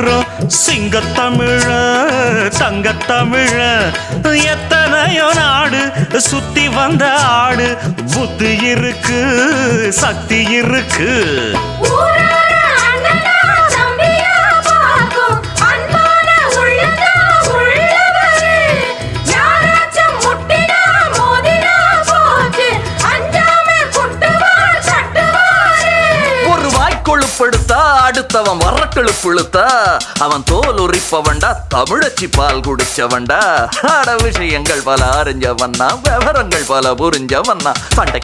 கூறும் சிங்கத்தமிழ தங்கத்தமிழ எத்தனையோ நாடு சுத்தி வந்த ஆடு புத்தி இருக்கு சக்தி இருக்கு கொழுப்படுத்தா அடுத்தவன் வரக்கெழுப்புழுத்தா அவன் தோல் உரிப்பவன்டா தமிழச்சி பால் குடிச்சவன்டா விஷயங்கள் பல அறிஞ்சவன்னா விவரங்கள் பல புரிஞ்சவன்னா சண்டை